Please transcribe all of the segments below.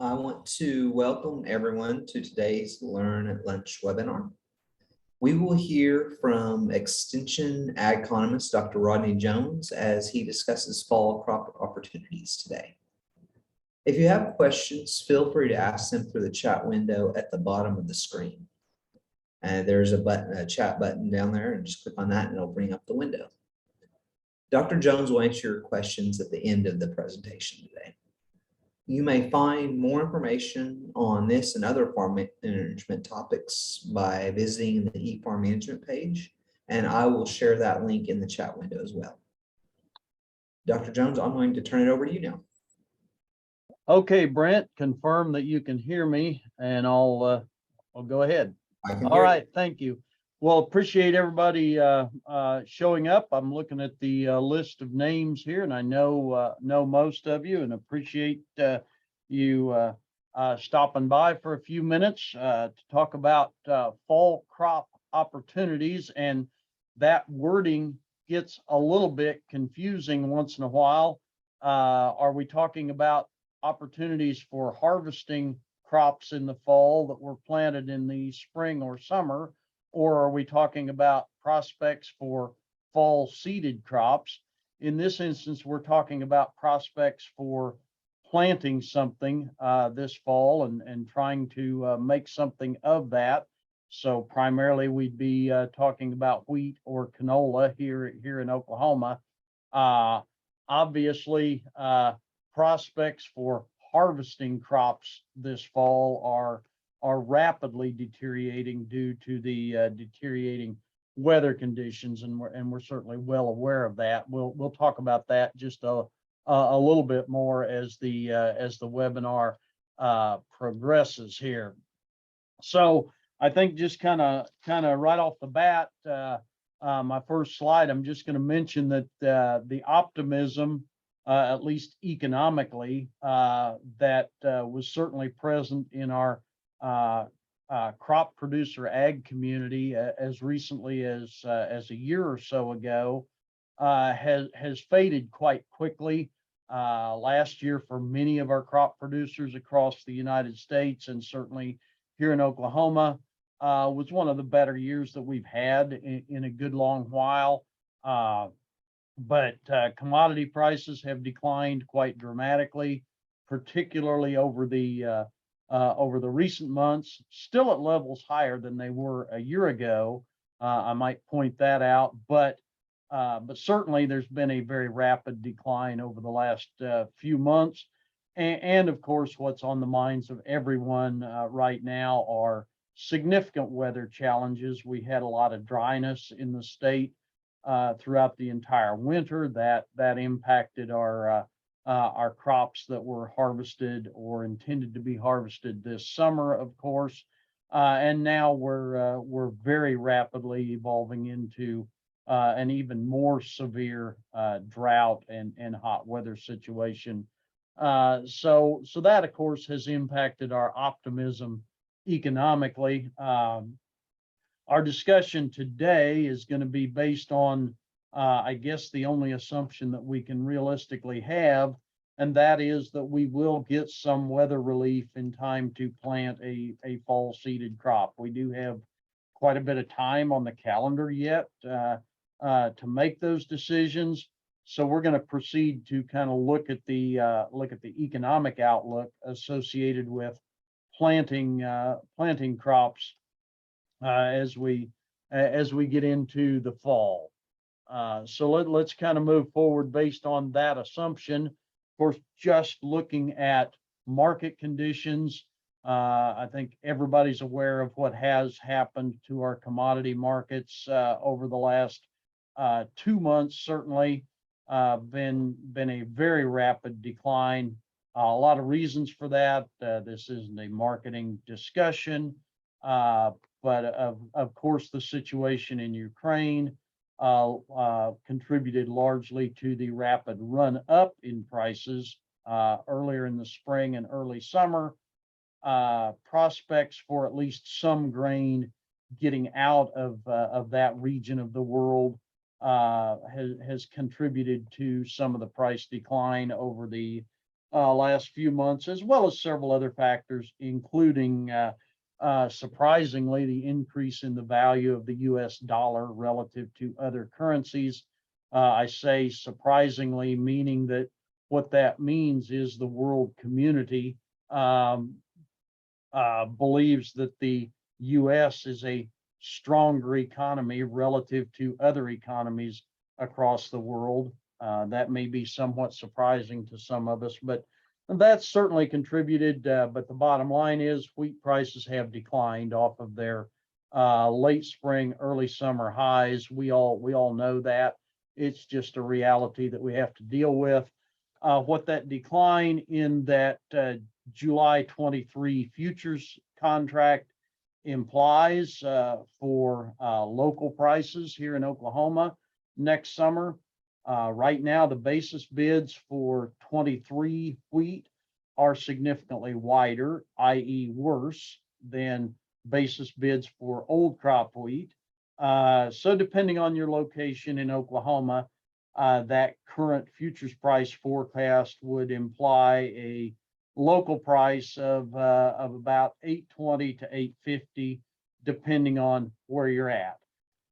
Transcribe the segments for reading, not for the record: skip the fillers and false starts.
I want to welcome everyone to today's Learn at Lunch webinar. We will hear from Extension Ag Economist Dr. Rodney Jones as he discusses fall crop opportunities today. If you have questions, feel free to ask them through the chat window at the bottom of the screen. And there's a chat button down there, and just click on that and it'll bring up the window. Dr. Jones will answer your questions at the end of the presentation today. You may find more information on this and other farm management topics by visiting the eFarm Management page, and I will share that link in the chat window as well. Dr. Jones, I'm going to turn it over to you now. Okay, Brent, confirm that you can hear me, and I'll go ahead. All right, thank you. Well, appreciate everybody showing up. I'm looking at the list of names here, and I know most of you, and appreciate you stopping by for a few minutes to talk about fall crop opportunities. And that wording gets a little bit confusing once in a while. Are we talking about opportunities for harvesting crops in the fall that were planted in the spring or summer? Or are we talking about prospects for fall seeded crops? In this instance, we're talking about prospects for planting something this fall and trying to make something of that. So primarily we'd be talking about wheat or canola here in Oklahoma. Obviously, prospects for harvesting crops this fall are rapidly deteriorating due to the deteriorating weather conditions, and we're certainly well aware of that. We'll talk about that just a little bit more as the webinar progresses here. So I think just kind of right off the bat, my first slide, I'm just going to mention that the optimism, at least economically, that was certainly present in our crop producer ag community as recently as a year or so ago has faded quite quickly. Last year, for many of our crop producers across the United States, and certainly here in Oklahoma, was one of the better years that we've had in a good long while. But commodity prices have declined quite dramatically, particularly over the recent months, still at levels higher than they were a year ago. I might point that out, but certainly there's been a very rapid decline over the last few months. And of course, what's on the minds of everyone right now are significant weather challenges. We had a lot of dryness in the state throughout the entire winter that impacted our crops that were harvested or intended to be harvested this summer, of course. And now we're very rapidly evolving into an even more severe drought and hot weather situation. So that, of course, has impacted our optimism economically. Our discussion today is going to be based on, I guess, the only assumption that we can realistically have, and that is that we will get some weather relief in time to plant a fall seeded crop. We do have quite a bit of time on the calendar yet to make those decisions. So we're going to proceed to kind of look at the economic outlook associated with planting crops as we get into the fall. So let's kind of move forward based on that assumption. Of course, just looking at market conditions, I think everybody's aware of what has happened to our commodity markets over the last 2 months. Certainly, been a very rapid decline. A lot of reasons for that. This isn't a marketing discussion. But of course, the situation in Ukraine contributed largely to the rapid run up in prices earlier in the spring and early summer. Prospects for at least some grain getting out of that region of the world has contributed to some of the price decline over the last few months, as well as several other factors, including surprisingly the increase in the value of the US dollar relative to other currencies. I say surprisingly, meaning that what that means is the world community believes that the US is a stronger economy relative to other economies across the world. That may be somewhat surprising to some of us, but that's certainly contributed. But the bottom line is wheat prices have declined off of their late spring, early summer highs. We all know that. It's just a reality that we have to deal with. What that decline in that July 23 futures contract implies for local prices here in Oklahoma next summer. Right now, the basis bids for 23 wheat are significantly wider, i.e. worse than basis bids for old crop wheat. So depending on your location in Oklahoma, that current futures price forecast would imply a local price of about $8.20 to $8.50, depending on where you're at.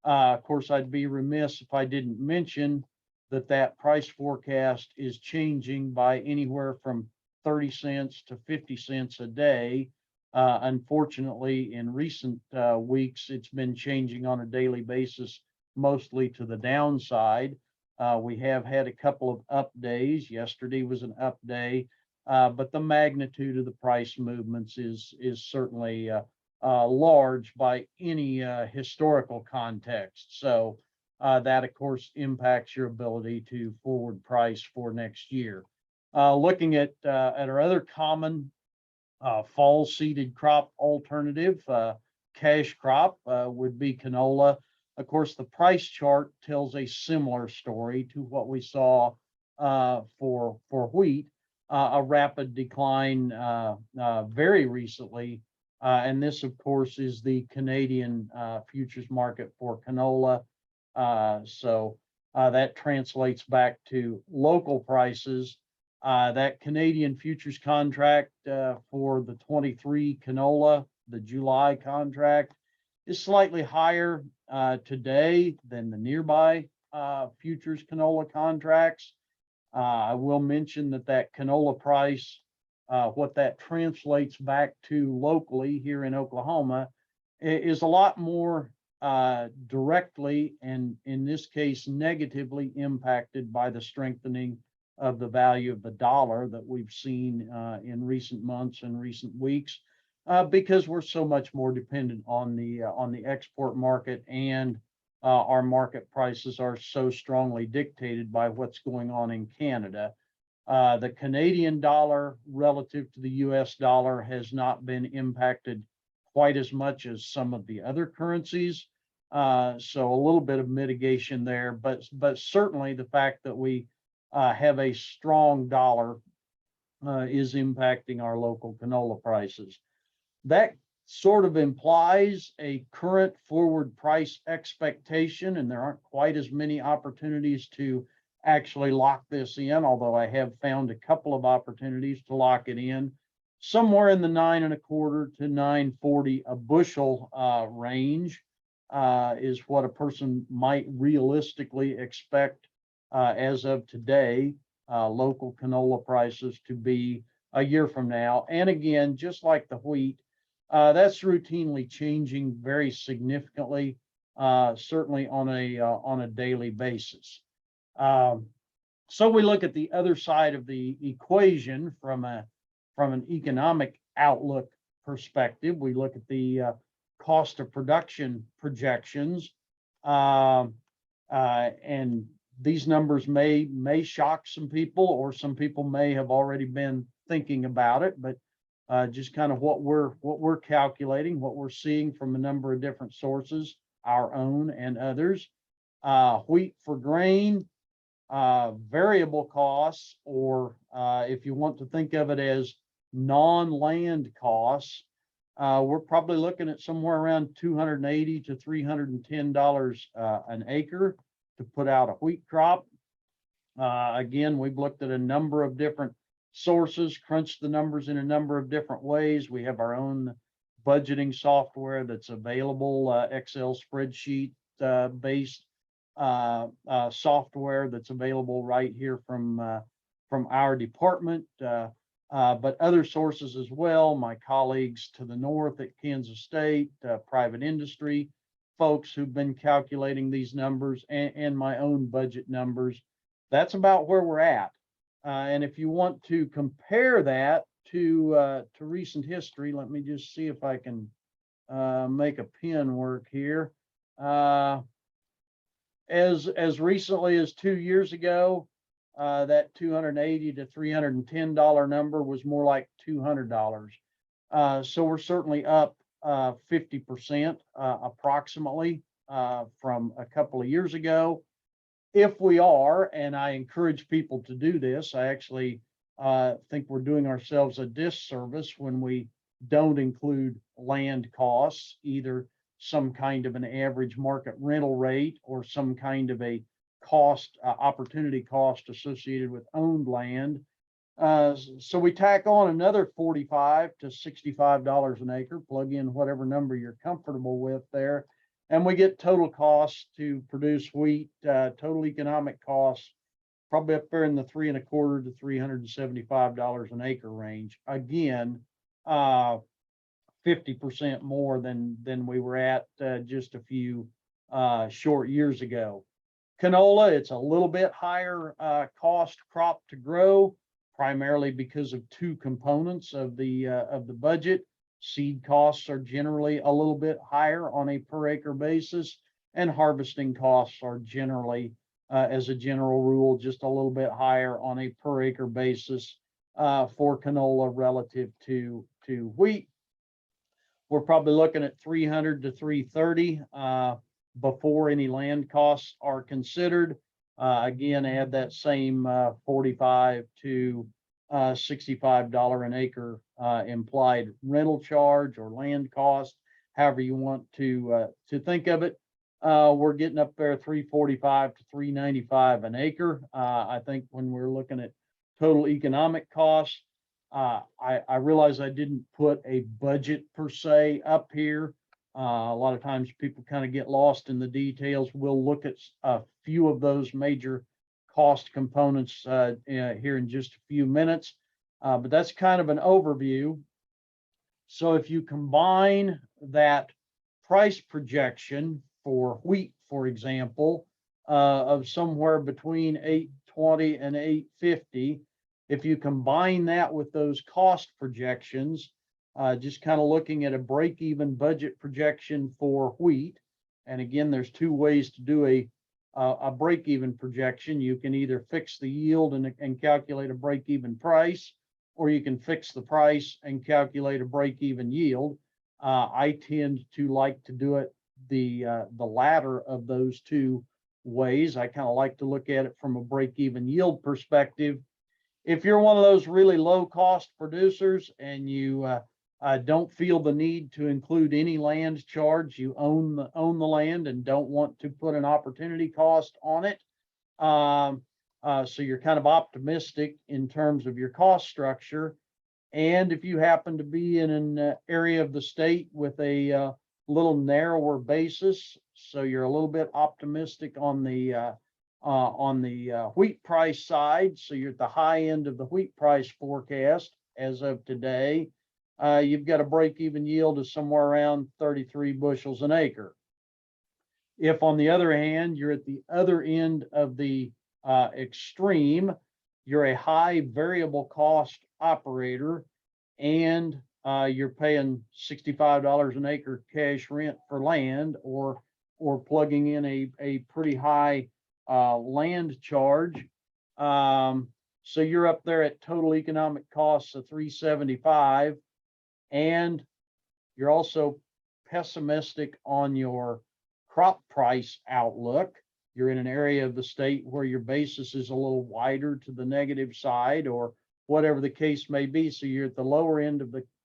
Of course, I'd be remiss if I didn't mention that price forecast is changing by anywhere from 30 cents to 50 cents a day. Unfortunately, in recent weeks, it's been changing on a daily basis, mostly to the downside. We have had a couple of up days. Yesterday was an up day, but the magnitude of the price movements is certainly large by any historical context. So that, of course, impacts your ability to forward price for next year. Looking at our other common fall seeded crop alternative, cash crop would be canola. Of course, the price chart tells a similar story to what we saw for wheat, a rapid decline very recently. And this, of course, is the Canadian futures market for canola. So that translates back to local prices. That Canadian futures contract for the 23 canola, the July contract, is slightly higher today than the nearby futures canola contracts. I will mention that canola price, what that translates back to locally here in Oklahoma, is a lot more directly, and in this case negatively, impacted by the strengthening of the value of the dollar that we've seen in recent months and recent weeks, because we're so much more dependent on the export market, and our market prices are so strongly dictated by what's going on in Canada. The Canadian dollar relative to the US dollar has not been impacted quite as much as some of the other currencies. So a little bit of mitigation there, but certainly the fact that we have a strong dollar is impacting our local canola prices. That sort of implies a current forward price expectation, and there aren't quite as many opportunities to actually lock this in, although I have found a couple of opportunities to lock it in. Somewhere in the 9.25 to 9.40 a bushel range is what a person might realistically expect as of today, local canola prices to be a year from now. And again, just like the wheat, that's routinely changing very significantly, certainly on a daily basis. So we look at the other side of the equation from an economic outlook perspective. We look at the cost of production projections, and these numbers may shock some people, or some people may have already been thinking about it, but just kind of what we're calculating, what we're seeing from a number of different sources, our own and others. Wheat for grain, variable costs, or if you want to think of it as non-land costs, we're probably looking at somewhere around $280 to $310 an acre to put out a wheat crop. Again, we've looked at a number of different sources, crunched the numbers in a number of different ways. We have our own budgeting software that's available, Excel spreadsheet based software that's available right here from our department, but other sources as well. My colleagues to the north at Kansas State, private industry folks who've been calculating these numbers, and my own budget numbers. That's about where we're at. And if you want to compare that to recent history, let me just see if I can make a pen work here. As recently as 2 years ago, that $280 to $310 number was more like $200. So we're certainly up 50% approximately from a couple of years ago. If we are, and I encourage people to do this, I actually think we're doing ourselves a disservice when we don't include land costs, either some kind of an average market rental rate or some kind of a cost, opportunity cost associated with owned land. So we tack on another $45 to $65 an acre, plug in whatever number you're comfortable with there, and we get total costs to produce wheat, total economic costs, probably up there in the $325 to $375 an acre range. Again, 50% more than we were at just a few short years ago. Canola, it's a little bit higher cost crop to grow, primarily because of two components of the budget. Seed costs are generally a little bit higher on a per acre basis, and harvesting costs are generally, as a general rule, just a little bit higher on a per acre basis for canola relative to wheat. We're probably looking at 300 to 330 before any land costs are considered. Again, add that same $45 to $65 an acre implied rental charge or land cost, however you want to think of it. We're getting up there 345 to 395 an acre. I think when we're looking at total economic costs, I realize I didn't put a budget per se up here. A lot of times people kind of get lost in the details. We'll look at a few of those major cost components here in just a few minutes, but that's kind of an overview. So if you combine that price projection for wheat, for example, of somewhere between $820 and $850, if you combine that with those cost projections, just kind of looking at a break-even budget projection for wheat, and again, there's two ways to do a break-even projection. You can either fix the yield and calculate a break-even price, or you can fix the price and calculate a break-even yield. I tend to like to do it the latter of those two ways. I kind of like to look at it from a break-even yield perspective. If you're one of those really low-cost producers and you don't feel the need to include any land charge, you own the land and don't want to put an opportunity cost on it, so you're kind of optimistic in terms of your cost structure. And if you happen to be in an area of the state with a little narrower basis, so you're a little bit optimistic on the wheat price side, so you're at the high end of the wheat price forecast as of today, you've got a break-even yield of somewhere around 33 bushels an acre. If, on the other hand, you're at the other end of the extreme, you're a high variable cost operator, and you're paying $65 an acre cash rent for land, or plugging in a pretty high land charge. So you're up there at total economic costs of $375, and you're also pessimistic on your crop price outlook. You're in an area of the state where your basis is a little wider to the negative side, or whatever the case may be. So you're at the lower end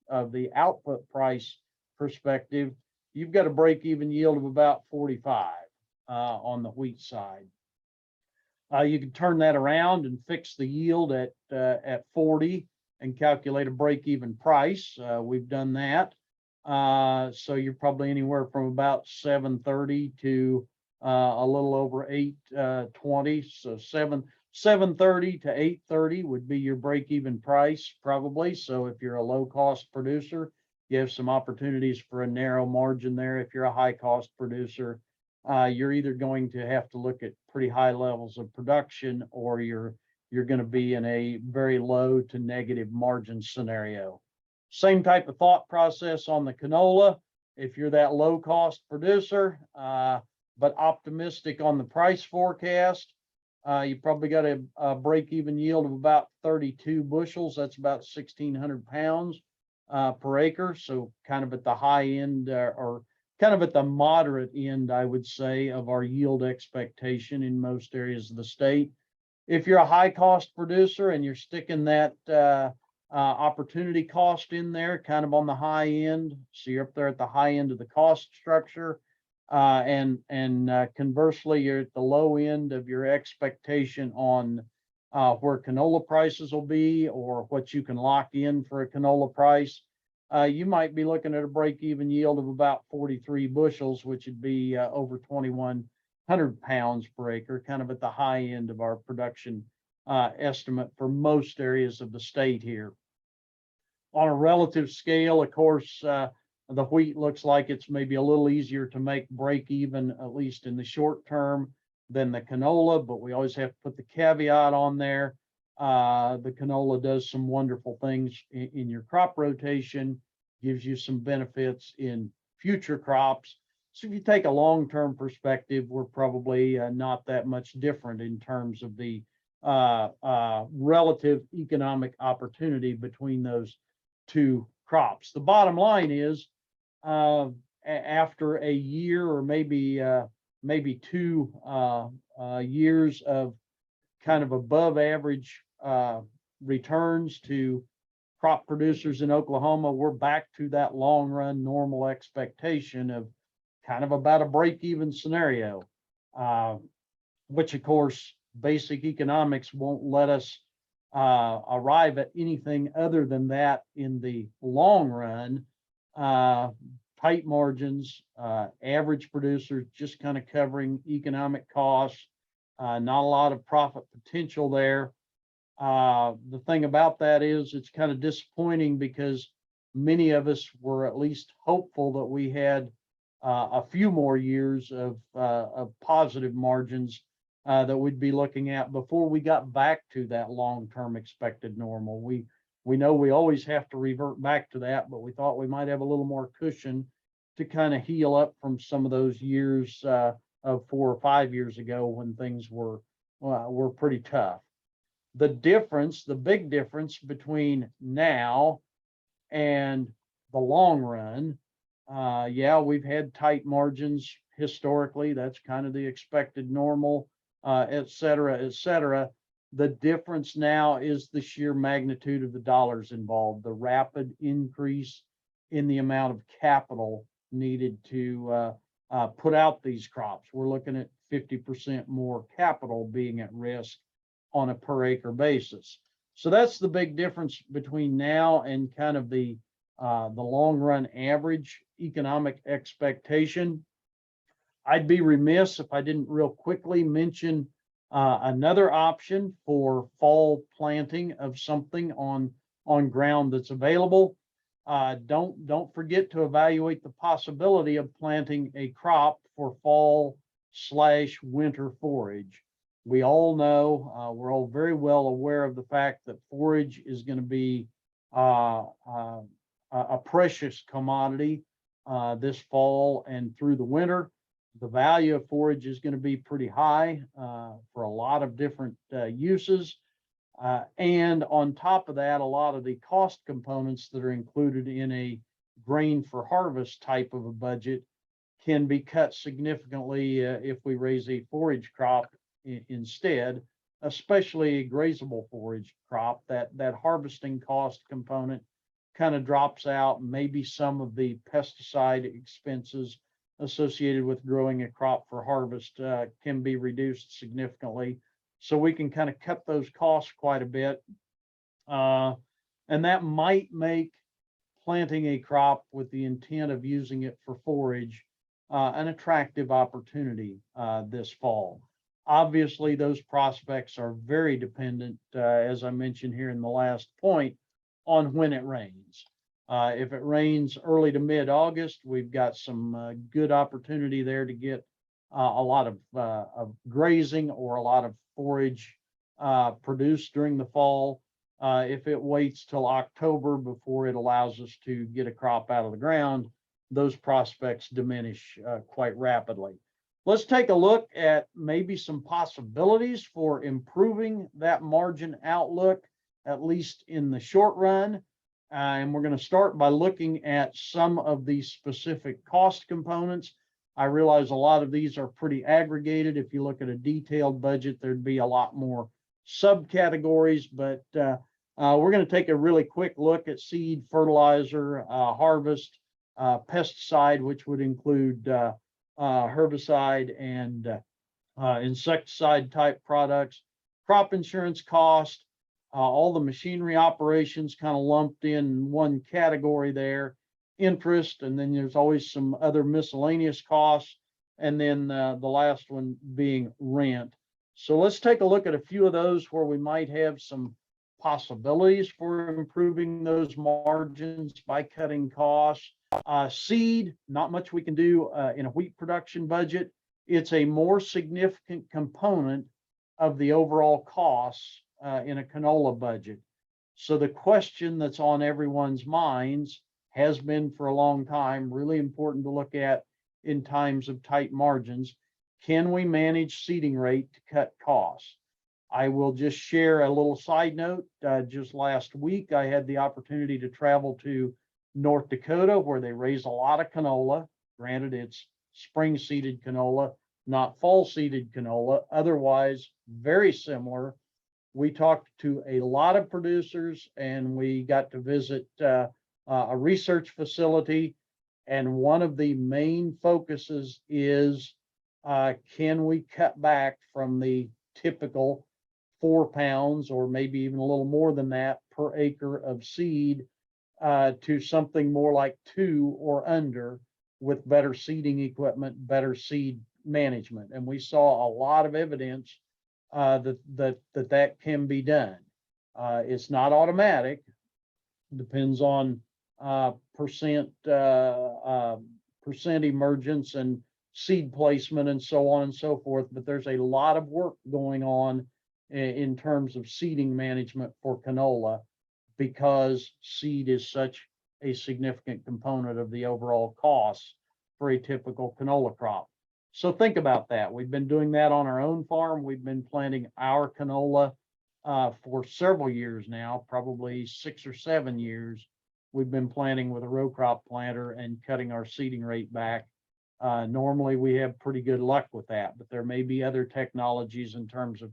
of the output price perspective. You've got a break-even yield of about 45 on the wheat side. You can turn that around and fix the yield at 40 and calculate a break-even price. We've done that. So you're probably anywhere from about 730 to a little over 820. So 730 to 830 would be your break-even price probably. So if you're a low-cost producer, you have some opportunities for a narrow margin there. If you're a high-cost producer, you're either going to have to look at pretty high levels of production, or you're going to be in a very low to negative margin scenario. Same type of thought process on the canola. If you're that low cost producer, but optimistic on the price forecast, you probably got a break-even yield of about 32 bushels. That's about 1,600 pounds per acre. So kind of at the high end, or kind of at the moderate end, I would say, of our yield expectation in most areas of the state. If you're a high cost producer and you're sticking that opportunity cost in there, kind of on the high end, so you're up there at the high end of the cost structure, and conversely, you're at the low end of your expectation on where canola prices will be, or what you can lock in for a canola price. You might be looking at a break-even yield of about 43 bushels, which would be over 2,100 pounds per acre, kind of at the high end of our production estimate for most areas of the state here. On a relative scale, of course, the wheat looks like it's maybe a little easier to make break even, at least in the short term, than the canola, but we always have to put the caveat on there. The canola does some wonderful things in your crop rotation, gives you some benefits in future crops. So if you take a long-term perspective, we're probably not that much different in terms of the relative economic opportunity between those two crops. The bottom line is, after a year or maybe 2 years of kind of above average returns to crop producers in Oklahoma, we're back to that long run normal expectation of kind of about a break-even scenario, which of course basic economics won't let us arrive at anything other than that in the long run. Tight margins, average producers just kind of covering economic costs, not a lot of profit potential there. The thing about that is it's kind of disappointing, because many of us were at least hopeful that we had a few more years of positive margins that we'd be looking at before we got back to that long-term expected normal. We know we always have to revert back to that, but we thought we might have a little more cushion to kind of heal up from some of those years of 4 or 5 years ago when things were pretty tough. The big difference between now and the long run, yeah, we've had tight margins historically. That's kind of the expected normal, et cetera, et cetera. The difference now is the sheer magnitude of the dollars involved, the rapid increase in the amount of capital needed to put out these crops. We're looking at 50% more capital being at risk on a per acre basis. So that's the big difference between now and kind of the long run average economic expectation. I'd be remiss if I didn't real quickly mention another option for fall planting of something on ground that's available. Don't forget to evaluate the possibility of planting a crop for fall/winter forage. We all know, we're all very well aware of the fact that forage is going to be a precious commodity this fall and through the winter. The value of forage is going to be pretty high for a lot of different uses. And on top of that, a lot of the cost components that are included in a grain for harvest type of a budget can be cut significantly if we raise a forage crop instead, especially a grazable forage crop. That harvesting cost component kind of drops out. Maybe some of the pesticide expenses associated with growing a crop for harvest can be reduced significantly. So we can kind of cut those costs quite a bit. And that might make planting a crop with the intent of using it for forage an attractive opportunity this fall. Obviously, those prospects are very dependent, as I mentioned here in the last point, on when it rains. If it rains early to mid-August, we've got some good opportunity there to get a lot of grazing or a lot of forage produced during the fall. If it waits till October before it allows us to get a crop out of the ground, those prospects diminish quite rapidly. Let's take a look at maybe some possibilities for improving that margin outlook, at least in the short run. And we're going to start by looking at some of these specific cost components. I realize a lot of these are pretty aggregated. If you look at a detailed budget, there'd be a lot more subcategories, but we're going to take a really quick look at seed, fertilizer, harvest, pesticide, which would include herbicide and insecticide type products, crop insurance cost, all the machinery operations kind of lumped in one category there, interest, and then there's always some other miscellaneous costs, and then the last one being rent. So let's take a look at a few of those where we might have some possibilities for improving those margins by cutting costs. Seed, not much we can do in a wheat production budget. It's a more significant component of the overall costs in a canola budget. So the question that's on everyone's minds has been for a long time, really important to look at in times of tight margins. Can we manage seeding rate to cut costs? I will just share a little side note. Just last week, I had the opportunity to travel to North Dakota, where they raise a lot of canola. Granted, it's spring seeded canola, not fall seeded canola, otherwise very similar. We talked to a lot of producers and we got to visit a research facility. And one of the main focuses is, can we cut back from the typical 4 pounds or maybe even a little more than that per acre of seed to something more like 2 or under with better seeding equipment, better seed management. And we saw a lot of evidence that can be done. It's not automatic. Depends on percent emergence and seed placement and so on and so forth. But there's a lot of work going on in terms of seeding management for canola, because seed is such a significant component of the overall costs for a typical canola crop. So think about that. We've been doing that on our own farm. We've been planting our canola for several years now, probably 6 or 7 years. We've been planting with a row crop planter and cutting our seeding rate back. Normally we have pretty good luck with that, but there may be other technologies in terms of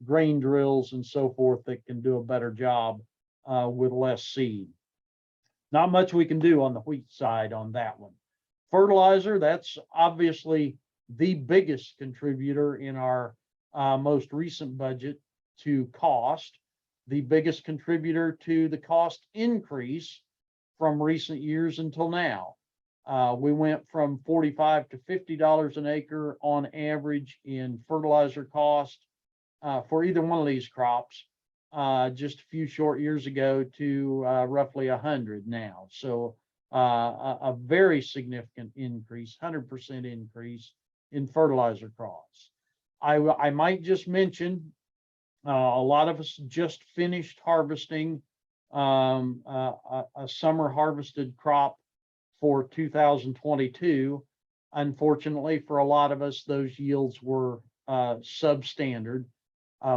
grain drills and so forth that can do a better job with less seed. Not much we can do on the wheat side on that one. Fertilizer, that's obviously the biggest contributor in our most recent budget to cost, the biggest contributor to the cost increase from recent years until now. We went from $45 to $50 an acre on average in fertilizer cost for either one of these crops just a few short years ago to roughly 100 now. So a very significant increase, 100% increase in fertilizer costs. I might just mention a lot of us just finished harvesting a summer harvested crop for 2022. Unfortunately, for a lot of us, those yields were substandard.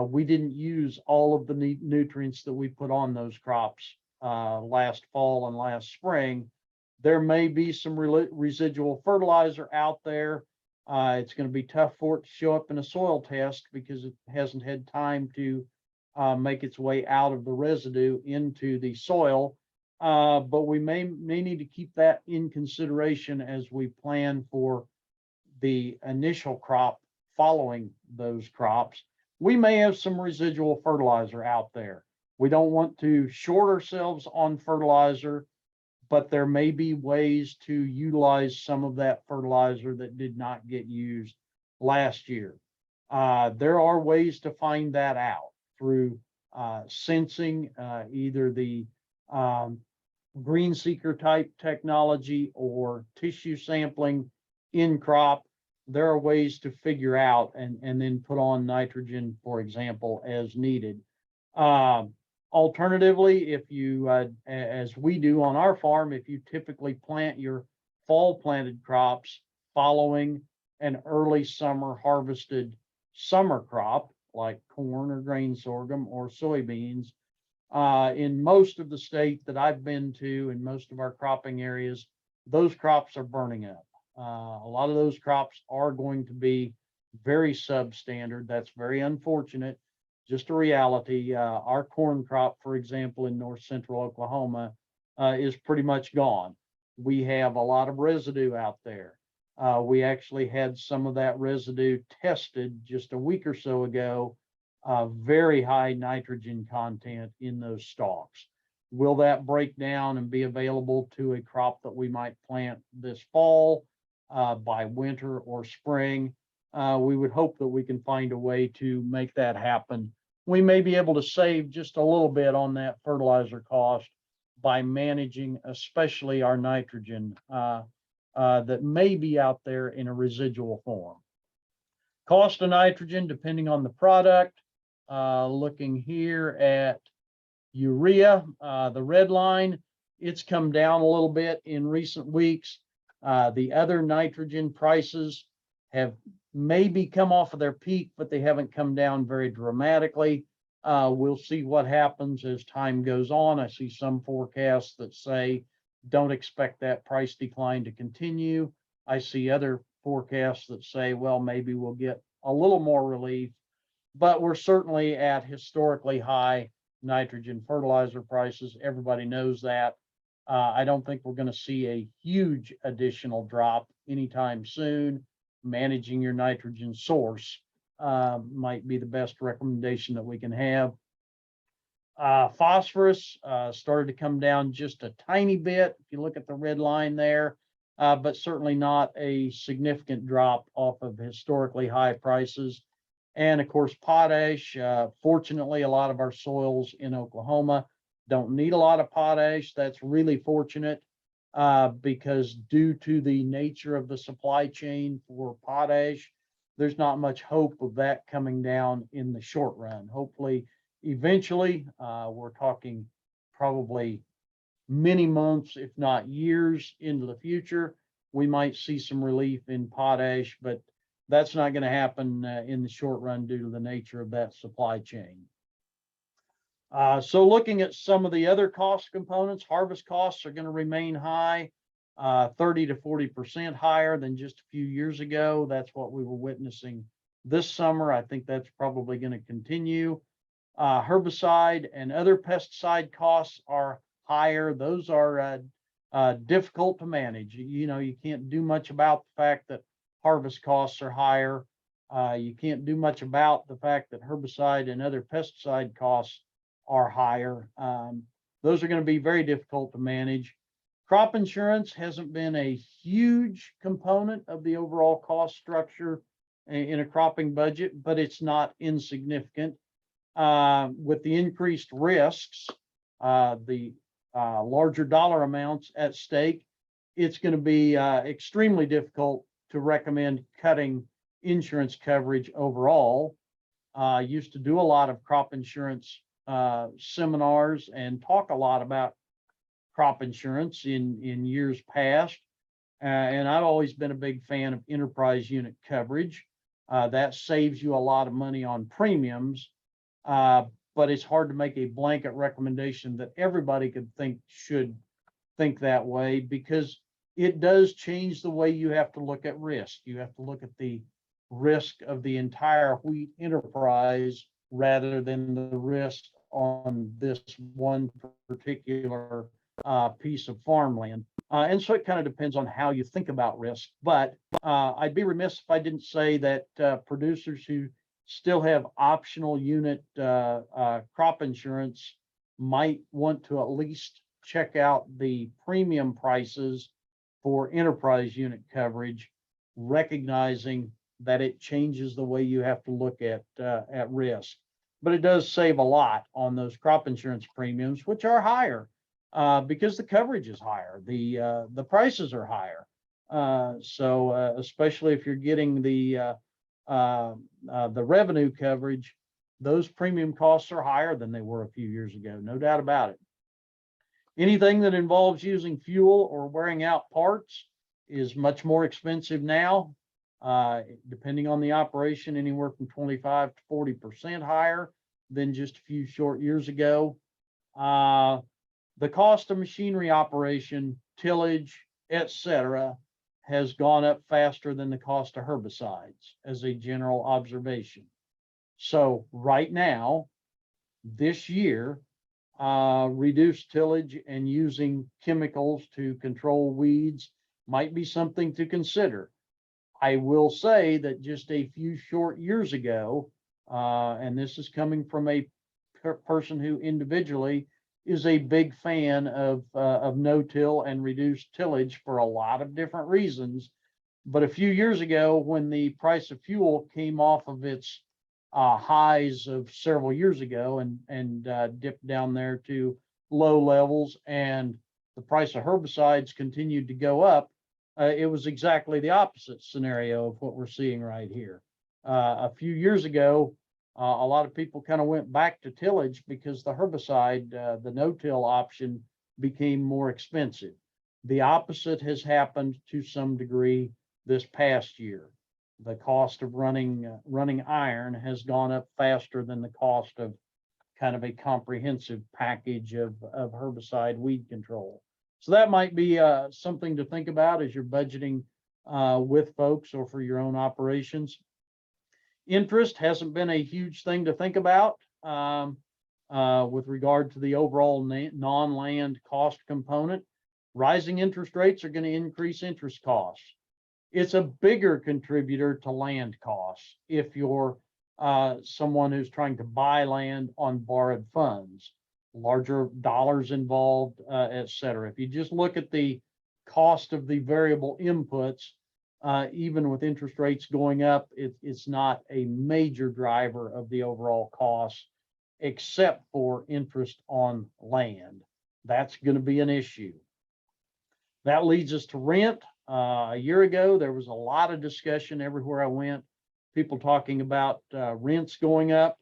We didn't use all of the nutrients that we put on those crops last fall and last spring. There may be some residual fertilizer out there. It's going to be tough for it to show up in a soil test because it hasn't had time to make its way out of the residue into the soil. But we may need to keep that in consideration as we plan for the initial crop following those crops. we may have some residual fertilizer out there. We don't want to short ourselves on fertilizer, but there may be ways to utilize some of that fertilizer that did not get used last year. There are ways to find that out through sensing, either the green seeker type technology or tissue sampling in crop. There are ways to figure out and then put on nitrogen, for example, as needed. Alternatively, if you, as we do on our farm, if you typically plant your fall planted crops following an early summer harvested summer crop like corn or grain sorghum or soybeans, in most of the state that I've been to, in most of our cropping areas, those crops are burning up. A lot of those crops are going to be very substandard. That's very unfortunate. Just a reality. Our corn crop, for example, in north central Oklahoma, is pretty much gone. We have a lot of residue out there. We actually had some of that residue tested just a week or so ago. Very high nitrogen content in those stalks. Will that break down and be available to a crop that we might plant this fall, by winter or spring? We would hope that we can find a way to make that happen. We may be able to save just a little bit on that fertilizer cost by managing especially our nitrogen that may be out there in a residual form. Cost of nitrogen, depending on the product, looking here at urea, the red line, it's come down a little bit in recent weeks. The other nitrogen prices have maybe come off of their peak, but they haven't come down very dramatically. We'll see what happens as time goes on. I see some forecasts that say don't expect that price decline to continue. I see other forecasts that say, well, maybe we'll get a little more relief, but we're certainly at historically high nitrogen fertilizer prices. Everybody knows that. I don't think we're going to see a huge additional drop anytime soon. Managing your nitrogen source might be the best recommendation that we can have. Phosphorus started to come down just a tiny bit, if you look at the red line there, but certainly not a significant drop off of historically high prices. And of course, potash. Fortunately, a lot of our soils in Oklahoma don't need a lot of potash. That's really fortunate because due to the nature of the supply chain for potash, there's not much hope of that coming down in the short run. Hopefully, eventually, we're talking probably many months, if not years into the future, we might see some relief in potash, but that's not going to happen in the short run due to the nature of that supply chain. So looking at some of the other cost components, harvest costs are going to remain high, 30 to 40% higher than just a few years ago. That's what we were witnessing this summer. I think that's probably going to continue. Herbicide and other pesticide costs are higher. Those are difficult to manage. You know, you can't do much about the fact that harvest costs are higher. You can't do much about the fact that herbicide and other pesticide costs are higher. Those are going to be very difficult to manage. Crop insurance hasn't been a huge component of the overall cost structure in a cropping budget, but it's not insignificant. With the increased risks, the larger dollar amounts at stake, it's going to be extremely difficult to recommend cutting insurance coverage overall. Used to do a lot of crop insurance seminars and talk a lot about crop insurance in years past. And I've always been a big fan of enterprise unit coverage. That saves you a lot of money on premiums, but it's hard to make a blanket recommendation that everybody should think that way, because it does change the way you have to look at risk. You have to look at the risk of the entire wheat enterprise rather than the risk on this one particular piece of farmland. And so it kind of depends on how you think about risk. But I'd be remiss if I didn't say that producers who still have optional unit crop insurance might want to at least check out the premium prices for enterprise unit coverage, recognizing that it changes the way you have to look at risk. But it does save a lot on those crop insurance premiums, which are higher because the coverage is higher, the prices are higher. So especially if you're getting the revenue coverage, those premium costs are higher than they were a few years ago, no doubt about it. Anything that involves using fuel or wearing out parts is much more expensive now, depending on the operation, anywhere from 25 to 40% higher than just a few short years ago. The cost of machinery operation, tillage, etc., has gone up faster than the cost of herbicides as a general observation. So right now, this year, reduced tillage and using chemicals to control weeds might be something to consider. I will say that just a few short years ago, and this is coming from a person who individually is a big fan of no-till and reduced tillage for a lot of different reasons. But a few years ago, when the price of fuel came off of its highs of several years ago and dipped down there to low levels, and the price of herbicides continued to go up, it was exactly the opposite scenario of what we're seeing right here. A few years ago, a lot of people kind of went back to tillage because the herbicide, the no-till option, became more expensive. The opposite has happened to some degree this past year. The cost of running iron has gone up faster than the cost of kind of a comprehensive package of herbicide weed control. So that might be something to think about as you're budgeting with folks or for your own operations. Interest hasn't been a huge thing to think about with regard to the overall non-land cost component. Rising interest rates are going to increase interest costs. It's a bigger contributor to land costs if you're someone who's trying to buy land on borrowed funds, larger dollars involved, etc. If you just look at the cost of the variable inputs, even with interest rates going up, it's not a major driver of the overall cost, except for interest on land. That's going to be an issue. That leads us to rent. A year ago, there was a lot of discussion everywhere I went, people talking about rents going up.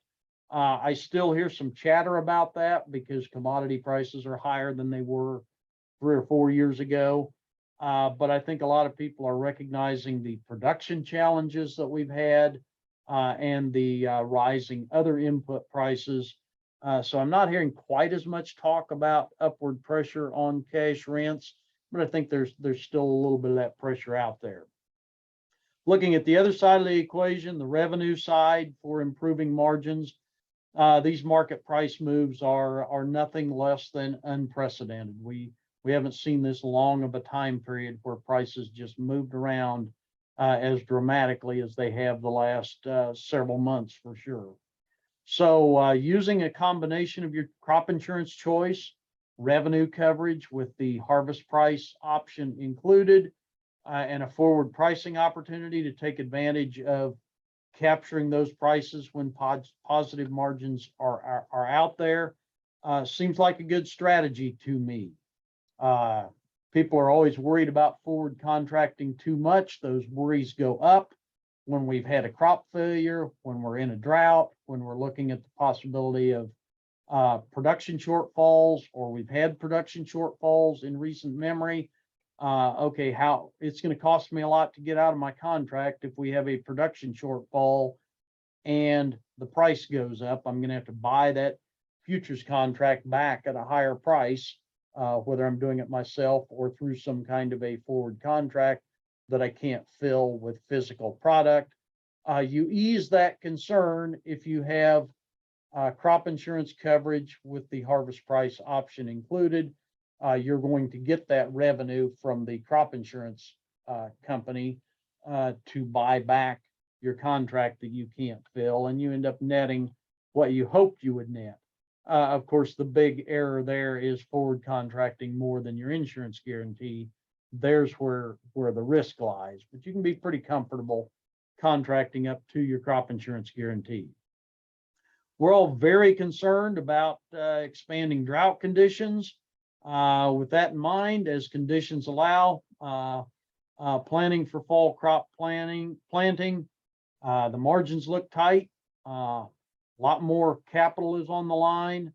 I still hear some chatter about that because commodity prices are higher than they were 3 or 4 years ago. But I think a lot of people are recognizing the production challenges that we've had and the rising other input prices. So I'm not hearing quite as much talk about upward pressure on cash rents, but I think there's still a little bit of that pressure out there. Looking at the other side of the equation, the revenue side for improving margins, these market price moves are nothing less than unprecedented. We haven't seen this long of a time period where prices just moved around as dramatically as they have the last several months for sure. So using a combination of your crop insurance choice, revenue coverage with the harvest price option included, and a forward pricing opportunity to take advantage of capturing those prices when positive margins are out there, seems like a good strategy to me. People are always worried about forward contracting too much. Those worries go up when we've had a crop failure, when we're in a drought, when we're looking at the possibility of production shortfalls, or we've had production shortfalls in recent memory. Okay, how it's going to cost me a lot to get out of my contract if we have a production shortfall and the price goes up. I'm going to have to buy that futures contract back at a higher price, whether I'm doing it myself or through some kind of a forward contract that I can't fill with physical product. You ease that concern if you have crop insurance coverage with the harvest price option included. You're going to get that revenue from the crop insurance company to buy back your contract that you can't fill, and you end up netting what you hoped you would net. Of course, the big error there is forward contracting more than your insurance guarantee. There's where the risk lies, but you can be pretty comfortable contracting up to your crop insurance guarantee. We're all very concerned about expanding drought conditions. With that in mind, as conditions allow, planning for fall crop planting, the margins look tight. A lot more capital is on the line.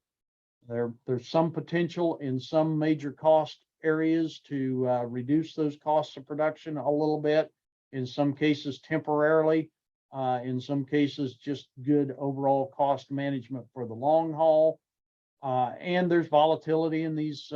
There's some potential in some major cost areas to reduce those costs of production a little bit, in some cases temporarily, in some cases just good overall cost management for the long haul. And there's volatility in these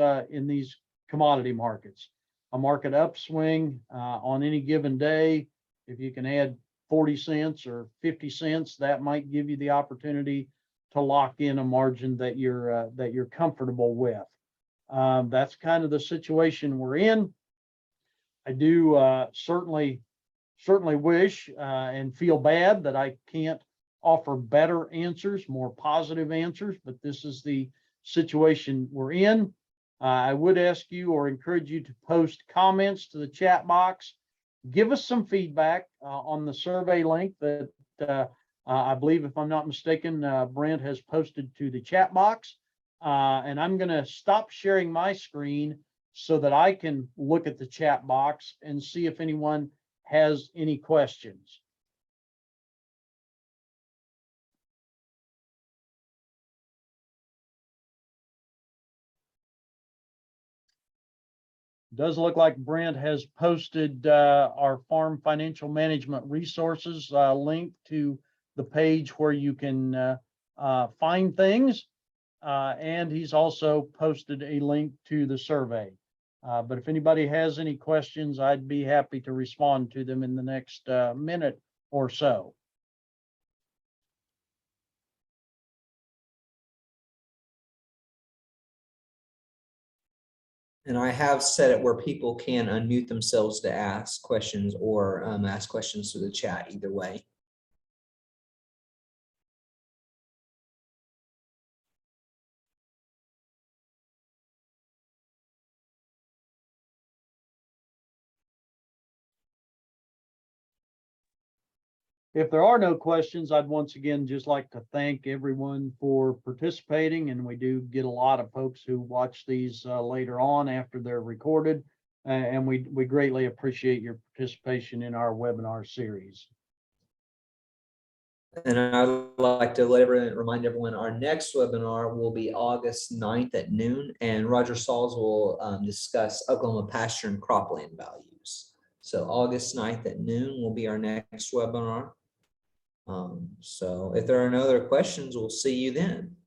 commodity markets. A market upswing on any given day, if you can add 40 cents or 50 cents, that might give you the opportunity to lock in a margin that you're comfortable with. That's kind of the situation we're in. I do certainly wish and feel bad that I can't offer better answers, more positive answers, but this is the situation we're in. I would ask you or encourage you to post comments to the chat box. Give us some feedback on the survey link that I believe, if I'm not mistaken, Brent has posted to the chat box. And I'm going to stop sharing my screen so that I can look at the chat box and see if anyone has any questions. Does look like Brent has posted our farm financial management resources link to the page where you can find things. And he's also posted a link to the survey. But if anybody has any questions, I'd be happy to respond to them in the next minute or so. And I have set it where people can unmute themselves to ask questions or ask questions through the chat either way. If there are no questions, I'd once again just like to thank everyone for participating. And we do get a lot of folks who watch these later on after they're recorded. And we greatly appreciate your participation in our webinar series. And I'd like to remind everyone our next webinar will be August 9th at noon, and Roger Sauls will discuss Oklahoma pasture and cropland values. So August 9th at noon will be our next webinar. So if there are no other questions, we'll see you then.